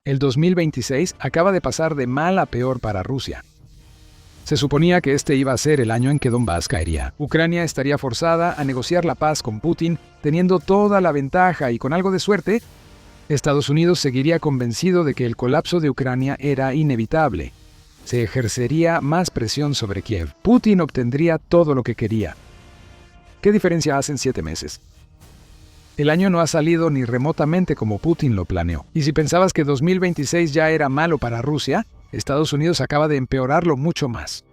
El 2026 acaba de pasar de mal a peor para Rusia. Se suponía que este iba a ser el año en que Donbass caería. Ucrania estaría forzada a negociar la paz con Putin, teniendo toda la ventaja y con algo de suerte, Estados Unidos seguiría convencido de que el colapso de Ucrania era inevitable. Se ejercería más presión sobre Kiev. Putin obtendría todo lo que quería. ¿Qué diferencia hacen 7 meses? El año no ha salido ni remotamente como Putin lo planeó. Y si pensabas que 2026 ya era malo para Rusia, Estados Unidos acaba de empeorarlo mucho más.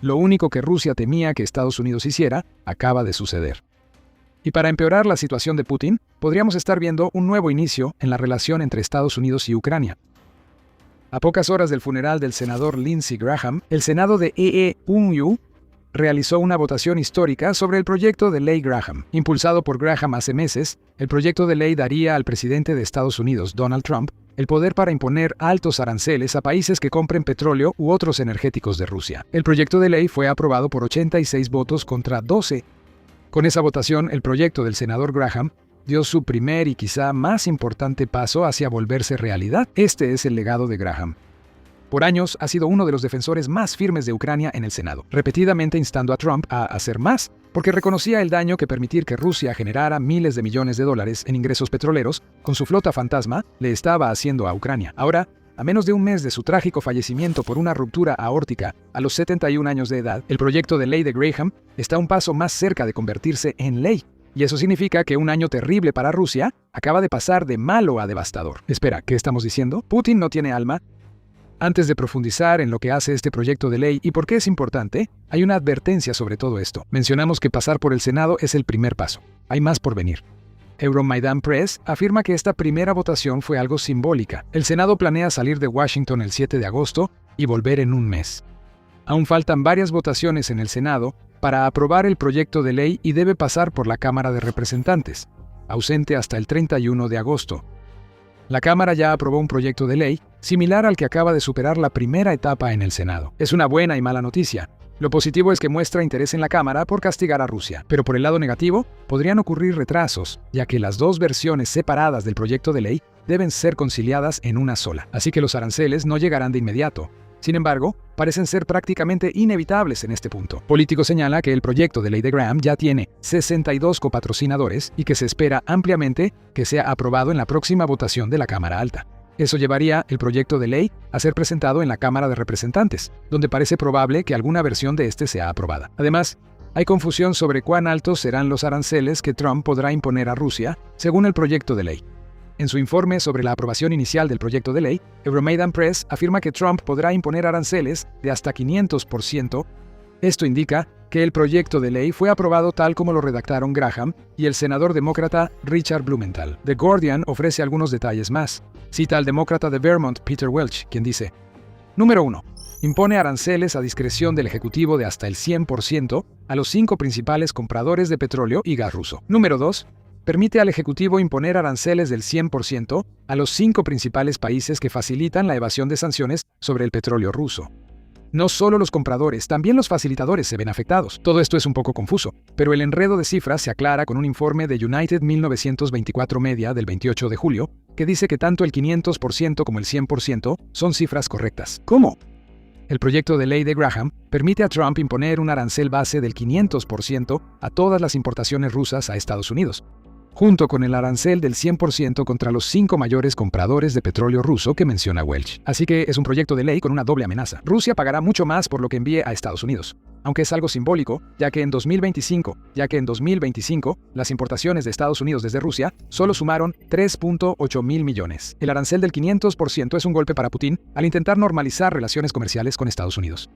Lo único que Rusia temía que Estados Unidos hiciera, acaba de suceder. Y para empeorar la situación de Putin, podríamos estar viendo un nuevo inicio en la relación entre Estados Unidos y Ucrania. A pocas horas del funeral del senador Lindsey Graham, el Senado de EEU realizó una votación histórica sobre el proyecto de ley Graham. Impulsado por Graham hace meses, el proyecto de ley daría al presidente de Estados Unidos, Donald Trump, el poder para imponer altos aranceles a países que compren petróleo u otros energéticos de Rusia. El proyecto de ley fue aprobado por 86 votos contra 12. Con esa votación, el proyecto del senador Graham dio su primer y quizá más importante paso hacia volverse realidad. Este es el legado de Graham. Por años ha sido uno de los defensores más firmes de Ucrania en el Senado, repetidamente instando a Trump a hacer más, porque reconocía el daño que permitir que Rusia generara miles de millones de dólares en ingresos petroleros con su flota fantasma le estaba haciendo a Ucrania. Ahora, a menos de un mes de su trágico fallecimiento por una ruptura aórtica a los 71 años de edad, el proyecto de ley de Graham está un paso más cerca de convertirse en ley. Y eso significa que un año terrible para Rusia acaba de pasar de malo a devastador. Espera, ¿qué estamos diciendo? ¿Putin no tiene alma? Antes de profundizar en lo que hace este proyecto de ley y por qué es importante, hay una advertencia sobre todo esto. Mencionamos que pasar por el Senado es el primer paso. Hay más por venir. Euromaidan Press afirma que esta primera votación fue algo simbólica. El Senado planea salir de Washington el 7 de agosto y volver en un mes. Aún faltan varias votaciones en el Senado para aprobar el proyecto de ley y debe pasar por la Cámara de Representantes, ausente hasta el 31 de agosto. La Cámara ya aprobó un proyecto de ley similar al que acaba de superar la primera etapa en el Senado. Es una buena y mala noticia. Lo positivo es que muestra interés en la Cámara por castigar a Rusia, pero por el lado negativo, podrían ocurrir retrasos, ya que las dos versiones separadas del proyecto de ley deben ser conciliadas en una sola, así que los aranceles no llegarán de inmediato. Sin embargo, parecen ser prácticamente inevitables en este punto. Político señala que el proyecto de ley de Graham ya tiene 62 copatrocinadores y que se espera ampliamente que sea aprobado en la próxima votación de la Cámara Alta. Eso llevaría el proyecto de ley a ser presentado en la Cámara de Representantes, donde parece probable que alguna versión de este sea aprobada. Además, hay confusión sobre cuán altos serán los aranceles que Trump podrá imponer a Rusia, según el proyecto de ley. En su informe sobre la aprobación inicial del proyecto de ley, Euromaidan Press afirma que Trump podrá imponer aranceles de hasta 500%. Esto indica que el proyecto de ley fue aprobado tal como lo redactaron Graham y el senador demócrata Richard Blumenthal. The Guardian ofrece algunos detalles más. Cita al demócrata de Vermont, Peter Welch, quien dice: Número 1. Impone aranceles a discreción del Ejecutivo de hasta el 100% a los 5 principales compradores de petróleo y gas ruso. Número 2. Permite al Ejecutivo imponer aranceles del 100% a los 5 principales países que facilitan la evasión de sanciones sobre el petróleo ruso. No solo los compradores, también los facilitadores se ven afectados. Todo esto es un poco confuso, pero el enredo de cifras se aclara con un informe de United 1924 Media del 28 de julio, que dice que tanto el 500% como el 100% son cifras correctas. ¿Cómo? El proyecto de ley de Graham permite a Trump imponer un arancel base del 500% a todas las importaciones rusas a Estados Unidos, junto con el arancel del 100% contra los 5 mayores compradores de petróleo ruso que menciona Welch. Así que es un proyecto de ley con una doble amenaza. Rusia pagará mucho más por lo que envíe a Estados Unidos, aunque es algo simbólico, ya que en 2025, las importaciones de Estados Unidos desde Rusia solo sumaron 3.8 mil millones. El arancel del 500% es un golpe para Putin al intentar normalizar relaciones comerciales con Estados Unidos.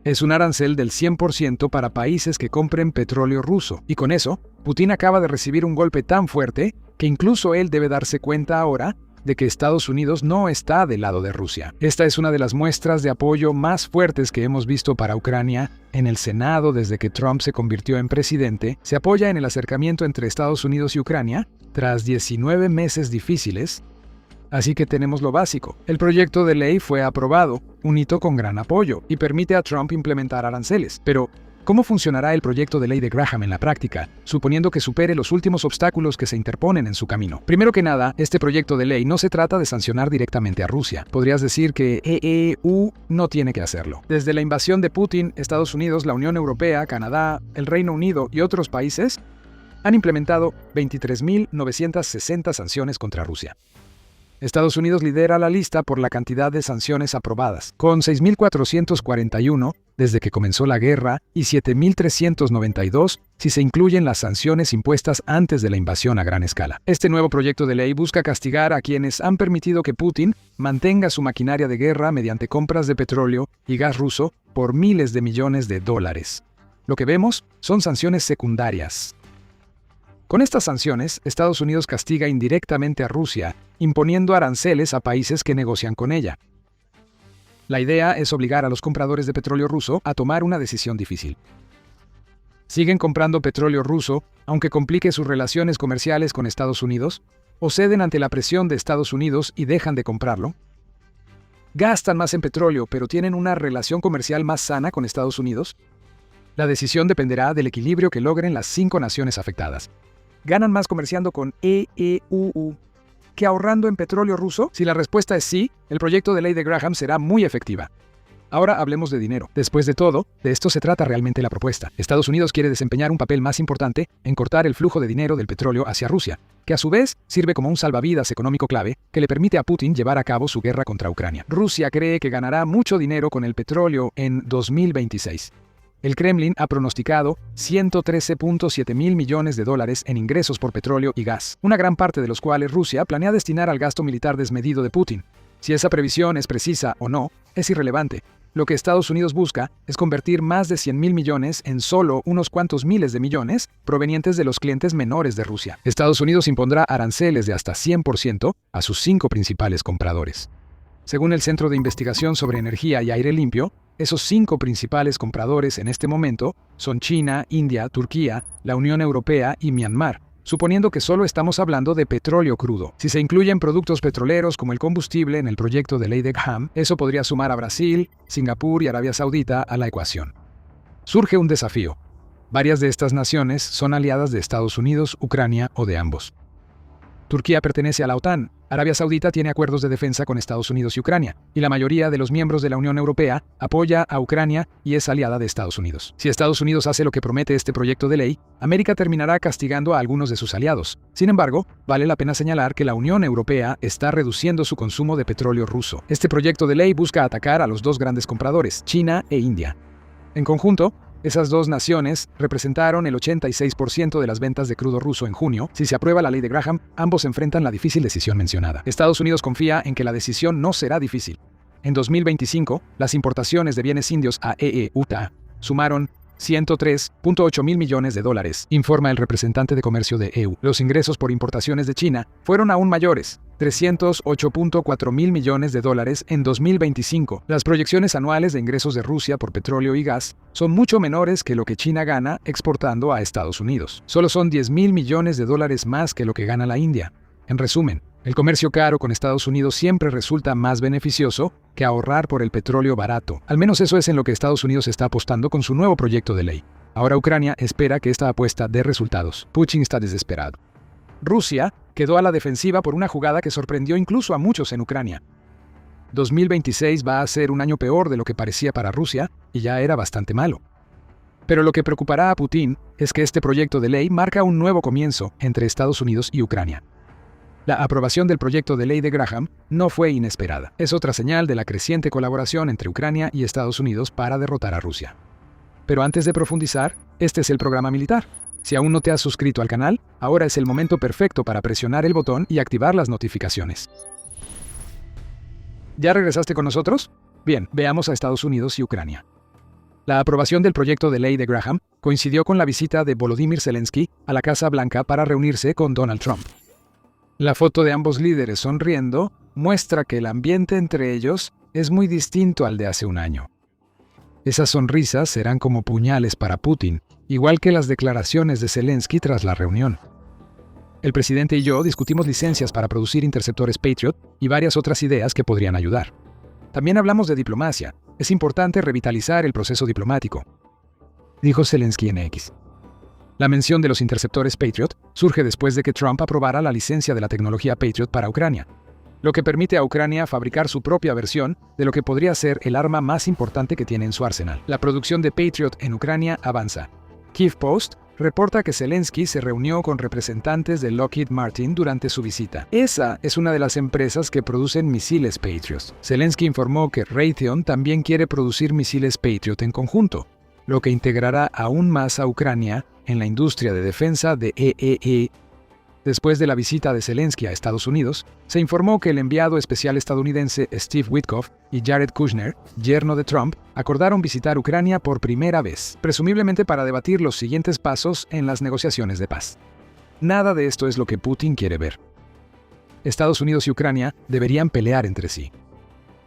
Es un arancel del 100% para países que compren petróleo ruso, y con eso, Putin acaba de recibir un golpe tan fuerte que incluso él debe darse cuenta ahora de que Estados Unidos no está del lado de Rusia. Esta es una de las muestras de apoyo más fuertes que hemos visto para Ucrania en el Senado desde que Trump se convirtió en presidente. Se apoya en el acercamiento entre Estados Unidos y Ucrania tras 19 meses difíciles. Así que tenemos lo básico. El proyecto de ley fue aprobado, un hito con gran apoyo, y permite a Trump implementar aranceles. Pero, ¿Cómo funcionará el proyecto de ley de Graham en la práctica, suponiendo que supere los últimos obstáculos que se interponen en su camino? Primero que nada, este proyecto de ley no se trata de sancionar directamente a Rusia. Podrías decir que EU no tiene que hacerlo. Desde la invasión de Putin, Estados Unidos, la Unión Europea, Canadá, el Reino Unido y otros países han implementado 23.960 sanciones contra Rusia. Estados Unidos lidera la lista por la cantidad de sanciones aprobadas, con 6.441 desde que comenzó la guerra y 7.392 si se incluyen las sanciones impuestas antes de la invasión a gran escala. Este nuevo proyecto de ley busca castigar a quienes han permitido que Putin mantenga su maquinaria de guerra mediante compras de petróleo y gas ruso por miles de millones de dólares. Lo que vemos son sanciones secundarias. Con estas sanciones, Estados Unidos castiga indirectamente a Rusia, imponiendo aranceles a países que negocian con ella. La idea es obligar a los compradores de petróleo ruso a tomar una decisión difícil. ¿Siguen comprando petróleo ruso, aunque complique sus relaciones comerciales con Estados Unidos? ¿O ceden ante la presión de Estados Unidos y dejan de comprarlo? ¿Gastan más en petróleo, pero tienen una relación comercial más sana con Estados Unidos? La decisión dependerá del equilibrio que logren las 5 naciones afectadas. ¿Ganan más comerciando con EU que ahorrando en petróleo ruso? Si la respuesta es sí, el proyecto de ley de Graham será muy efectiva. Ahora hablemos de dinero. Después de todo, de esto se trata realmente la propuesta. Estados Unidos quiere desempeñar un papel más importante en cortar el flujo de dinero del petróleo hacia Rusia, que a su vez sirve como un salvavidas económico clave que le permite a Putin llevar a cabo su guerra contra Ucrania. Rusia cree que ganará mucho dinero con el petróleo en 2026. El Kremlin ha pronosticado 113.7 mil millones de dólares en ingresos por petróleo y gas, una gran parte de los cuales Rusia planea destinar al gasto militar desmedido de Putin. Si esa previsión es precisa o no, es irrelevante. Lo que Estados Unidos busca es convertir más de 100 mil millones en solo unos cuantos miles de millones provenientes de los clientes menores de Rusia. Estados Unidos impondrá aranceles de hasta 100% a sus 5 principales compradores. Según el Centro de Investigación sobre Energía y Aire Limpio, esos 5 principales compradores en este momento son China, India, Turquía, la Unión Europea y Myanmar, suponiendo que solo estamos hablando de petróleo crudo. Si se incluyen productos petroleros como el combustible en el proyecto de ley de Graham, eso podría sumar a Brasil, Singapur y Arabia Saudita a la ecuación. Surge un desafío. Varias de estas naciones son aliadas de Estados Unidos, Ucrania o de ambos. Turquía pertenece a la OTAN, Arabia Saudita tiene acuerdos de defensa con Estados Unidos y Ucrania, y la mayoría de los miembros de la Unión Europea apoya a Ucrania y es aliada de Estados Unidos. Si Estados Unidos hace lo que promete este proyecto de ley, América terminará castigando a algunos de sus aliados. Sin embargo, vale la pena señalar que la Unión Europea está reduciendo su consumo de petróleo ruso. Este proyecto de ley busca atacar a los 2 grandes compradores, China e India. En conjunto, esas 2 naciones representaron el 86% de las ventas de crudo ruso en junio. Si se aprueba la ley de Graham, ambos enfrentan la difícil decisión mencionada. Estados Unidos confía en que la decisión no será difícil. En 2025, las importaciones de bienes indios a EU-UTA sumaron 103.8 mil millones de dólares, informa el representante de comercio de EU. Los ingresos por importaciones de China fueron aún mayores, 308.4 mil millones de dólares en 2025. Las proyecciones anuales de ingresos de Rusia por petróleo y gas son mucho menores que lo que China gana exportando a Estados Unidos. Solo son 10 mil millones de dólares más que lo que gana la India. En resumen, el comercio caro con Estados Unidos siempre resulta más beneficioso que ahorrar por el petróleo barato. Al menos eso es en lo que Estados Unidos está apostando con su nuevo proyecto de ley. Ahora Ucrania espera que esta apuesta dé resultados. Putin está desesperado. Rusia quedó a la defensiva por una jugada que sorprendió incluso a muchos en Ucrania. 2026 va a ser un año peor de lo que parecía para Rusia y ya era bastante malo. Pero lo que preocupará a Putin es que este proyecto de ley marca un nuevo comienzo entre Estados Unidos y Ucrania. La aprobación del proyecto de ley de Graham no fue inesperada. Es otra señal de la creciente colaboración entre Ucrania y Estados Unidos para derrotar a Rusia. Pero antes de profundizar, este es el programa militar. Si aún no te has suscrito al canal, ahora es el momento perfecto para presionar el botón y activar las notificaciones. ¿Ya regresaste con nosotros? Bien, veamos a Estados Unidos y Ucrania. La aprobación del proyecto de ley de Graham coincidió con la visita de Volodymyr Zelensky a la Casa Blanca para reunirse con Donald Trump. La foto de ambos líderes sonriendo muestra que el ambiente entre ellos es muy distinto al de hace un año. Esas sonrisas serán como puñales para Putin, igual que las declaraciones de Zelensky tras la reunión. El presidente y yo discutimos licencias para producir interceptores Patriot y varias otras ideas que podrían ayudar. También hablamos de diplomacia. Es importante revitalizar el proceso diplomático. dijo Zelensky en X. La mención de los interceptores Patriot surge después de que Trump aprobara la licencia de la tecnología Patriot para Ucrania, lo que permite a Ucrania fabricar su propia versión de lo que podría ser el arma más importante que tiene en su arsenal. La producción de Patriot en Ucrania avanza. Kyiv Post reporta que Zelensky se reunió con representantes de Lockheed Martin durante su visita. Esa es una de las empresas que producen misiles Patriot. Zelensky informó que Raytheon también quiere producir misiles Patriot en conjunto, lo que integrará aún más a Ucrania en la industria de defensa de EEE. Después de la visita de Zelensky a Estados Unidos, se informó que el enviado especial estadounidense Steve Witkoff y Jared Kushner, yerno de Trump, acordaron visitar Ucrania por primera vez, presumiblemente para debatir los siguientes pasos en las negociaciones de paz. Nada de esto es lo que Putin quiere ver. Estados Unidos y Ucrania deberían pelear entre sí.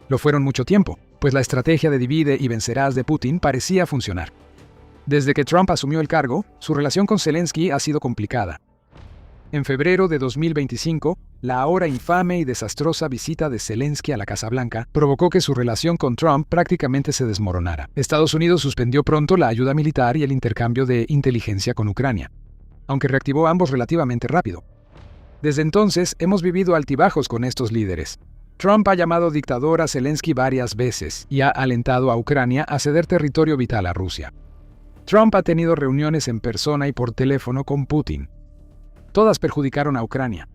Lo fueron mucho tiempo, pues la estrategia de divide y vencerás de Putin parecía funcionar. Desde que Trump asumió el cargo, su relación con Zelensky ha sido complicada. En febrero de 2025, la ahora infame y desastrosa visita de Zelensky a la Casa Blanca provocó que su relación con Trump prácticamente se desmoronara. Estados Unidos suspendió pronto la ayuda militar y el intercambio de inteligencia con Ucrania, aunque reactivó ambos relativamente rápido. Desde entonces, hemos vivido altibajos con estos líderes. Trump ha llamado dictador a Zelensky varias veces y ha alentado a Ucrania a ceder territorio vital a Rusia. Trump ha tenido reuniones en persona y por teléfono con Putin. Todas perjudicaron a Ucrania.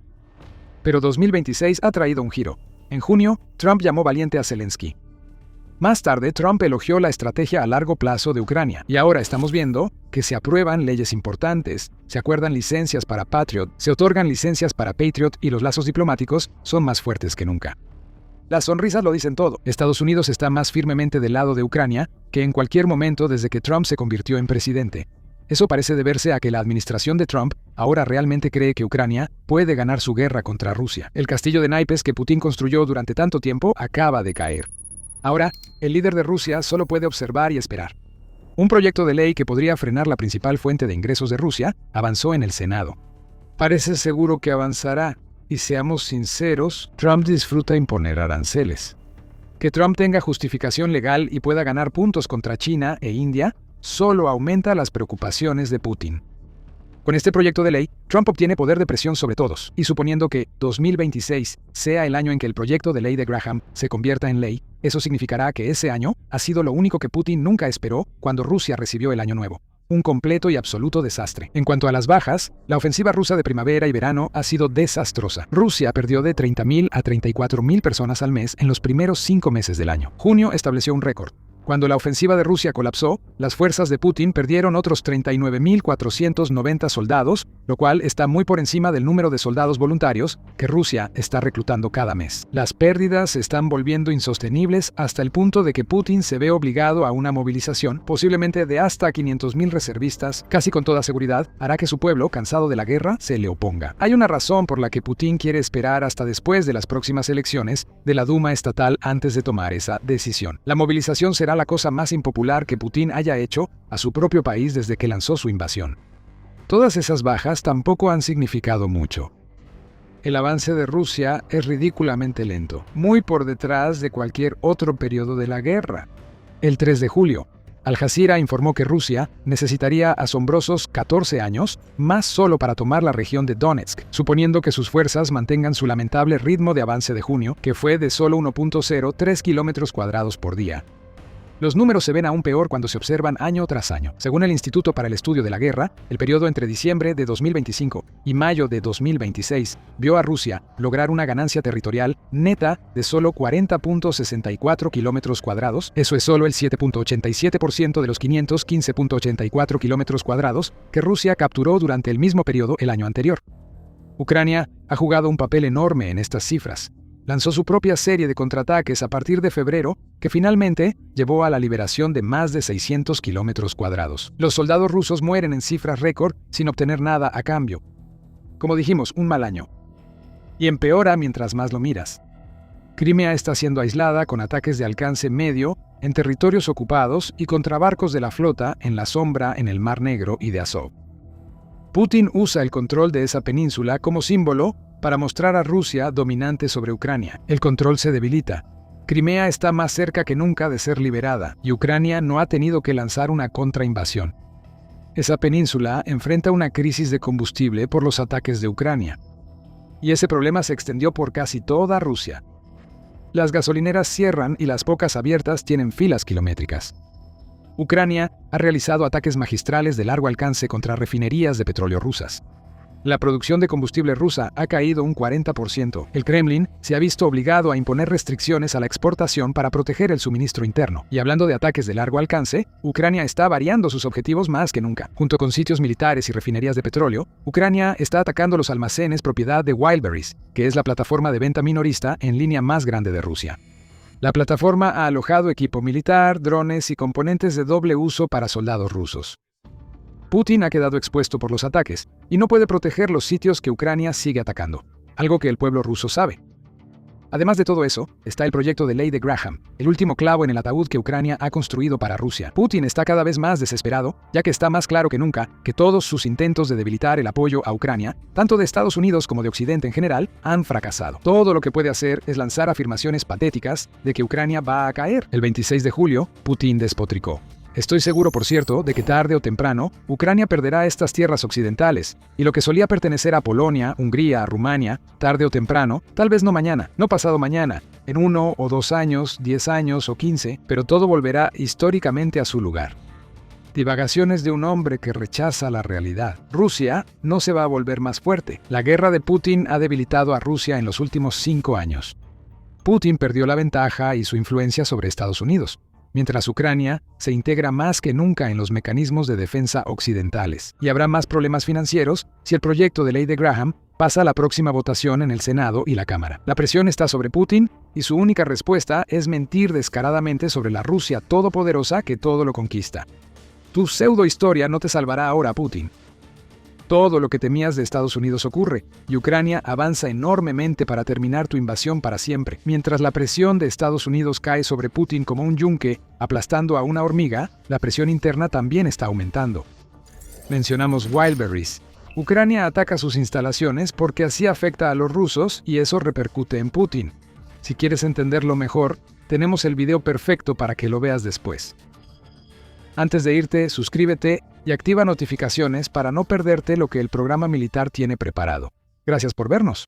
Pero 2026 ha traído un giro. En junio, Trump llamó valiente a Zelensky. Más tarde, Trump elogió la estrategia a largo plazo de Ucrania. Y ahora estamos viendo que se aprueban leyes importantes, se acuerdan licencias para Patriot, se otorgan licencias para Patriot y los lazos diplomáticos son más fuertes que nunca. Las sonrisas lo dicen todo. Estados Unidos está más firmemente del lado de Ucrania que en cualquier momento desde que Trump se convirtió en presidente. Eso parece deberse a que la administración de Trump ahora realmente cree que Ucrania puede ganar su guerra contra Rusia. El castillo de naipes que Putin construyó durante tanto tiempo acaba de caer. Ahora, el líder de Rusia solo puede observar y esperar. Un proyecto de ley que podría frenar la principal fuente de ingresos de Rusia avanzó en el Senado. Parece seguro que avanzará, y seamos sinceros, Trump disfruta imponer aranceles. Que Trump tenga justificación legal y pueda ganar puntos contra China e India solo aumenta las preocupaciones de Putin. Con este proyecto de ley, Trump obtiene poder de presión sobre todos, y suponiendo que 2026 sea el año en que el proyecto de ley de Graham se convierta en ley, eso significará que ese año ha sido lo único que Putin nunca esperó cuando Rusia recibió el Año Nuevo. Un completo y absoluto desastre. En cuanto a las bajas, la ofensiva rusa de primavera y verano ha sido desastrosa. Rusia perdió de 30.000 a 34.000 personas al mes en los primeros 5 meses del año. Junio estableció un récord. Cuando la ofensiva de Rusia colapsó, las fuerzas de Putin perdieron otros 39.490 soldados, lo cual está muy por encima del número de soldados voluntarios que Rusia está reclutando cada mes. Las pérdidas se están volviendo insostenibles hasta el punto de que Putin se ve obligado a una movilización, posiblemente de hasta 500.000 reservistas, casi con toda seguridad, hará que su pueblo, cansado de la guerra, se le oponga. Hay una razón por la que Putin quiere esperar hasta después de las próximas elecciones de la Duma estatal antes de tomar esa decisión. La movilización será la cosa más impopular que Putin haya hecho a su propio país desde que lanzó su invasión. Todas esas bajas tampoco han significado mucho. El avance de Rusia es ridículamente lento, muy por detrás de cualquier otro periodo de la guerra. El 3 de julio, Al Jazeera informó que Rusia necesitaría asombrosos 14 años más solo para tomar la región de Donetsk, suponiendo que sus fuerzas mantengan su lamentable ritmo de avance de junio, que fue de solo 1.03 kilómetros cuadrados por día. Los números se ven aún peor cuando se observan año tras año. Según el Instituto para el Estudio de la Guerra, el periodo entre diciembre de 2025 y mayo de 2026 vio a Rusia lograr una ganancia territorial neta de solo 40.64 kilómetros cuadrados. Eso es solo el 7.87% de los 515.84 kilómetros cuadrados que Rusia capturó durante el mismo periodo el año anterior. Ucrania ha jugado un papel enorme en estas cifras. Lanzó su propia serie de contraataques a partir de febrero, que finalmente llevó a la liberación de más de 600 kilómetros cuadrados. Los soldados rusos mueren en cifras récord sin obtener nada a cambio. Como dijimos, un mal año. Y empeora mientras más lo miras. Crimea está siendo aislada con ataques de alcance medio en territorios ocupados y contra barcos de la flota en la sombra en el Mar Negro y de Azov. Putin usa el control de esa península como símbolo para mostrar a Rusia dominante sobre Ucrania. El control se debilita. Crimea está más cerca que nunca de ser liberada, y Ucrania no ha tenido que lanzar una contrainvasión. Esa península enfrenta una crisis de combustible por los ataques de Ucrania. Y ese problema se extendió por casi toda Rusia. Las gasolineras cierran y las pocas abiertas tienen filas kilométricas. Ucrania ha realizado ataques magistrales de largo alcance contra refinerías de petróleo rusas. La producción de combustible rusa ha caído un 40%. El Kremlin se ha visto obligado a imponer restricciones a la exportación para proteger el suministro interno. Y hablando de ataques de largo alcance, Ucrania está variando sus objetivos más que nunca. Junto con sitios militares y refinerías de petróleo, Ucrania está atacando los almacenes propiedad de Wildberries, que es la plataforma de venta minorista en línea más grande de Rusia. La plataforma ha alojado equipo militar, drones y componentes de doble uso para soldados rusos. Putin ha quedado expuesto por los ataques y no puede proteger los sitios que Ucrania sigue atacando, algo que el pueblo ruso sabe. Además de todo eso, está el proyecto de ley de Graham, el último clavo en el ataúd que Ucrania ha construido para Rusia. Putin está cada vez más desesperado, ya que está más claro que nunca que todos sus intentos de debilitar el apoyo a Ucrania, tanto de Estados Unidos como de Occidente en general, han fracasado. Todo lo que puede hacer es lanzar afirmaciones patéticas de que Ucrania va a caer. El 26 de julio, Putin despotricó: "Estoy seguro, por cierto, de que tarde o temprano, Ucrania perderá estas tierras occidentales, y lo que solía pertenecer a Polonia, Hungría, Rumania, tarde o temprano, tal vez no mañana, no pasado mañana, en 1 o 2 años, 10 años o 15, pero todo volverá históricamente a su lugar". Divagaciones de un hombre que rechaza la realidad. Rusia no se va a volver más fuerte. La guerra de Putin ha debilitado a Rusia en los últimos 5 años. Putin perdió la ventaja y su influencia sobre Estados Unidos, mientras Ucrania se integra más que nunca en los mecanismos de defensa occidentales. Y habrá más problemas financieros si el proyecto de ley de Graham pasa a la próxima votación en el Senado y la Cámara. La presión está sobre Putin y su única respuesta es mentir descaradamente sobre la Rusia todopoderosa que todo lo conquista. Tu pseudohistoria no te salvará ahora, Putin. Todo lo que temías de Estados Unidos ocurre, y Ucrania avanza enormemente para terminar tu invasión para siempre. Mientras la presión de Estados Unidos cae sobre Putin como un yunque, aplastando a una hormiga, la presión interna también está aumentando. Mencionamos Wildberries. Ucrania ataca sus instalaciones porque así afecta a los rusos y eso repercute en Putin. Si quieres entenderlo mejor, tenemos el video perfecto para que lo veas después. Antes de irte, suscríbete y activa notificaciones para no perderte lo que el programa militar tiene preparado. Gracias por vernos.